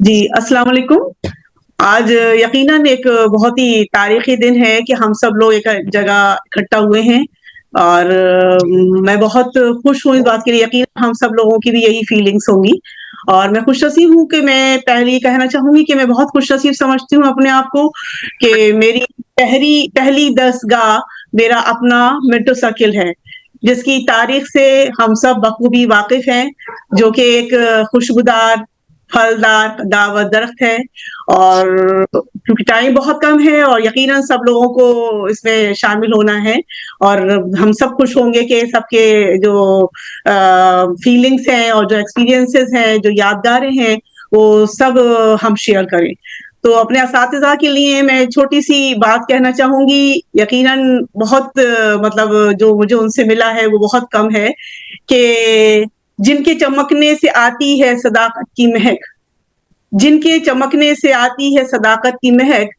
جی السلام علیکم. آج یقیناً ایک بہت ہی تاریخی دن ہے کہ ہم سب لوگ ایک جگہ اکٹھا ہوئے ہیں اور میں بہت خوش ہوں اس بات کے لیے. یقیناً ہم سب لوگوں کی بھی یہی فیلنگس ہوں گی اور میں خوش نصیب ہوں کہ میں پہلے کہنا چاہوں گی کہ میں بہت خوش نصیب سمجھتی ہوں اپنے آپ کو کہ میری پہلی دستگاہ میرا اپنا منٹو سرکل ہے جس کی تاریخ سے ہم سب بخوبی واقف ہیں، جو کہ ایک خوشبودار پھلدار دعوت درخت ہے. اور کیونکہ ٹائم بہت کم ہے اور یقیناً سب لوگوں کو اس میں شامل ہونا ہے اور ہم سب خوش ہوں گے کہ سب کے جو فیلنگس ہیں اور جو ایکسپیرینسز ہیں جو یادگاریں ہیں وہ سب ہم شیئر کریں. تو اپنے اساتذہ کے لیے میں چھوٹی سی بات کہنا چاہوں گی. یقیناً بہت مطلب جو مجھے ان سے ملا ہے وہ بہت کم ہے کہ جن کے چمکنے سے آتی ہے صداقت کی مہک، جن کے چمکنے سے آتی ہے صداقت کی مہک،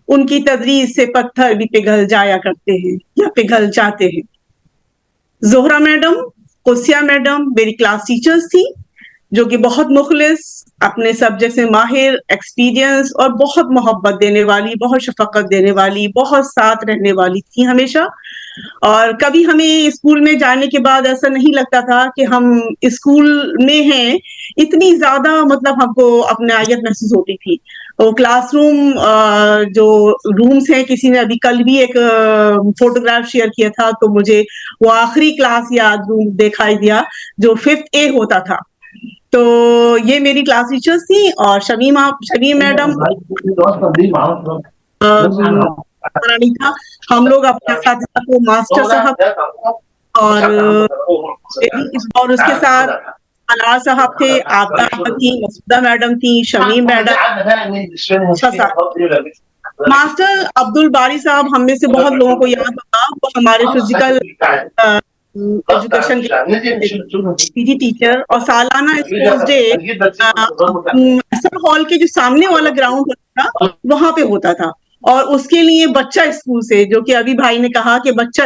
ان کی تدریس سے پتھر بھی پگھل جایا کرتے ہیں یا پگھل جاتے ہیں. زہرا میڈم، قدسیہ میڈم میری کلاس ٹیچرز تھی جو کہ بہت مخلص، اپنے سبجیکٹ سے ماہر، ایکسپیرینس اور بہت محبت دینے والی، بہت شفقت دینے والی، بہت ساتھ رہنے والی تھی ہمیشہ. اور کبھی ہمیں اسکول میں جانے کے بعد ایسا نہیں لگتا تھا کہ ہم اسکول میں ہیں، اتنی زیادہ مطلب ہم کو اپنائیت محسوس ہوتی تھی. وہ کلاس روم جو رومز ہیں، کسی نے ابھی کل بھی ایک فوٹوگراف شیئر کیا تھا تو مجھے وہ آخری کلاس یاد روم دکھائی دیا جو 5th A ہوتا تھا. تو یہ میری کلاس ٹیچرز تھی. اور شمیم میڈم تھا. ہم لوگ اپنے اساتذہ کو ماسٹر صاحب اور اس کے ساتھ انار صاحب تھے، آبدہ احمد تھی، مسعودہ میڈم تھی، شمیم میڈم. ماسٹر عبد الباری صاحب ہم میں سے بہت لوگوں کو یاد ہوگا، وہ ہمارے فزیکل ایجوکیشن کے جی ٹیچر. اور سالانہ اسپورٹس ڈے ہال کے جو سامنے والا گراؤنڈ ہوتا تھا وہاں پہ ہوتا تھا. اور اس کے لیے بچہ اسکول سے، جو کہ ابھی بھائی نے کہا کہ بچہ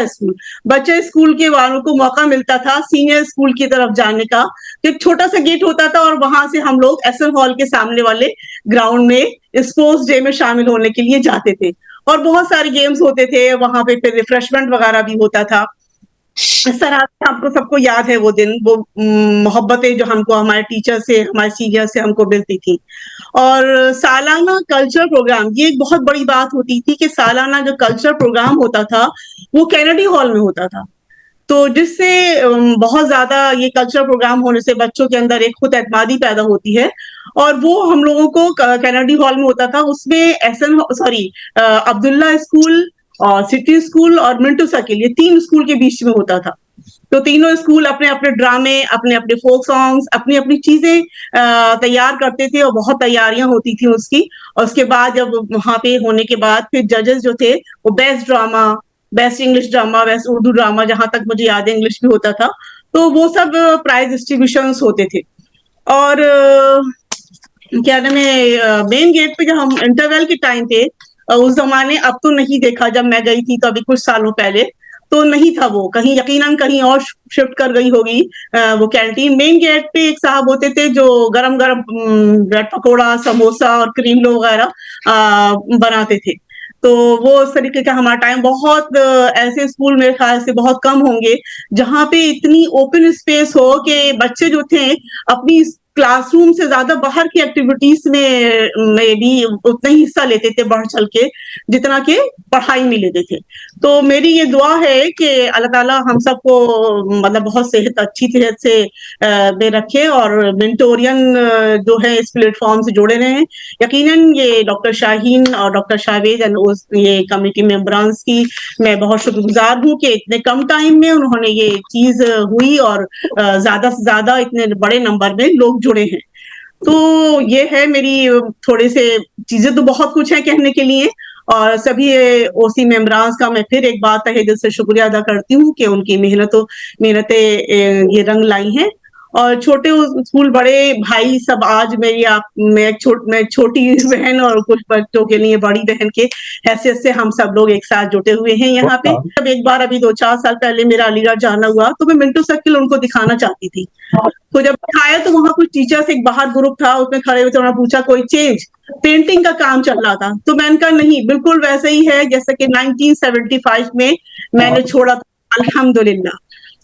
اسکول کے والوں کو موقع ملتا تھا سینئر اسکول کی طرف جانے کا. ایک چھوٹا سا گیٹ ہوتا تھا اور وہاں سے ہم لوگ ایس ایم ہال کے سامنے والے گراؤنڈ میں اسپورٹس ڈے میں شامل ہونے کے لیے جاتے تھے. اور بہت سارے گیمز ہوتے تھے وہاں پہ، پھر ریفریشمنٹ وغیرہ بھی ہوتا تھا. اس طرح سے ہم کو سب کو یاد ہے وہ دن، وہ محبتیں جو ہم کو ہمارے ٹیچر سے، ہمارے سینئر سے ہم کو ملتی تھی. اور سالانہ کلچر پروگرام، یہ ایک بہت بڑی بات ہوتی تھی کہ سالانہ جو کلچر پروگرام ہوتا تھا وہ کینیڈی ہال میں ہوتا تھا. تو جس سے بہت زیادہ یہ کلچرل پروگرام ہونے سے بچوں کے اندر ایک خود اعتمادی پیدا ہوتی ہے. اور وہ ہم لوگوں کو کینیڈی ہال میں ہوتا تھا. اس میں عبداللہ اسکول اور سٹی اسکول اور منٹو سرکل، یہ 3 اسکول کے بیچ میں ہوتا تھا. تو تینوں اسکول اپنے اپنے ڈرامے، اپنے اپنے فوک سانگس، اپنی اپنی چیزیں تیار کرتے تھے اور بہت تیاریاں ہوتی تھیں اس کی. اور اس کے بعد جب وہاں پہ ہونے کے بعد پھر ججز جو تھے وہ best drama, best English drama, best Urdu drama, جہاں تک مجھے یاد ہے انگلش بھی ہوتا تھا. تو وہ سب پرائز ڈسٹریبیوشنس ہوتے تھے. اور کیا نام ہے، مین گیٹ پہ جب ہم انٹرویل کے ٹائم پہ، اس زمانے، اب تو نہیں دیکھا، جب میں گئی تھی تو ابھی کچھ سالوں پہلے تو نہیں تھا وہ، کہیں یقیناً کہیں اور شفٹ کر گئی ہوگی وہ کینٹین. مین گیٹ پہ ایک صاحب ہوتے تھے جو گرم گرم بریڈ پکوڑا، سموسا اور کریم لو وغیرہ بناتے تھے. تو وہ اس طریقے کا ہمارا ٹائم، بہت ایسے اسکول میرے خیال سے بہت کم ہوں گے جہاں پہ اتنی اوپن اسپیس ہو کہ بچے جو تھے اپنی کلاس روم سے زیادہ باہر کی ایکٹیویٹیز میں بھی اتنا ہی حصہ لیتے تھے بڑھ چل کے جتنا کہ پڑھائی میں لیتے تھے. تو میری یہ دعا ہے کہ اللہ تعالیٰ ہم سب کو مطلب بہت صحت، اچھی صحت سے دے رکھے اور منٹورین جو ہے اس پلیٹ فارم سے جوڑے رہے ہیں. یقیناً یہ ڈاکٹر شاہین اور ڈاکٹر شاویز یہ کمیٹی ممبرانس کی میں بہت شکر گزار ہوں کہ اتنے کم ٹائم میں انہوں نے یہ چیز ہوئی اور زیادہ سے زیادہ اتنے بڑے نمبر میں لوگ جڑے ہیں. تو یہ ہے میری تھوڑے سے چیزیں، تو بہت کچھ ہے کہنے کے لیے. اور سبھی او سی ممبرانس کا میں پھر ایک بات تہہ دل سے شکریہ ادا کرتی ہوں کہ ان کی محنتیں یہ رنگ لائی ہیں. اور چھوٹے اسکول بڑے بھائی سب آج میں ایک چھوٹی بہن اور کچھ بچوں کے لیے بڑی بہن کے حیثیت سے ہم سب لوگ ایک ساتھ جڑے ہوئے ہیں یہاں پہ. جب ایک بار ابھی 2-4 سال پہلے میرا علی گڑھ جانا ہوا تو میں منٹو سرکل ان کو دکھانا چاہتی تھی. تو جب دکھایا تو وہاں کچھ ٹیچرس ایک باہر گروپ تھا, اس میں کھڑے ہوئے تھے, انہوں نے پوچھا کوئی چینج, پینٹنگ کا کام چل رہا تھا. تو میں نے کہا نہیں, بالکل ویسے ہی ہے جیسا کہ 1975 میں نے چھوڑا تھا, الحمدللہ.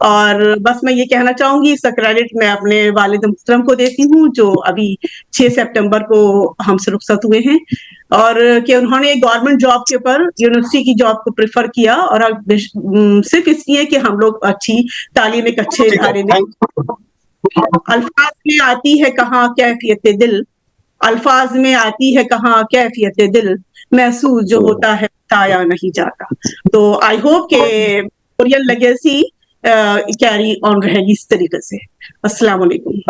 اور بس میں یہ کہنا چاہوں گی, اس کا کریڈٹ میں اپنے والد محترم کو دیتی ہوں جو ابھی 6 سپٹمبر کو ہم سے رخصت ہوئے ہیں, اور کہ انہوں نے گورنمنٹ جاب کے اوپر یونیورسٹی کی جاب کو پریفر کیا, اور صرف اس لیے کہ ہم لوگ اچھی تعلیم ایک اچھے ادارے میں. الفاظ میں آتی ہے کہاں کیفیت دل, الفاظ میں آتی ہے کہاں کیفیت دل, محسوس جو ہوتا ہے بتایا نہیں جاتا. تو آئی ہوپ کہ کورین لیگیسی کیری آن رہے گی اس طریقے سے. السلام علیکم.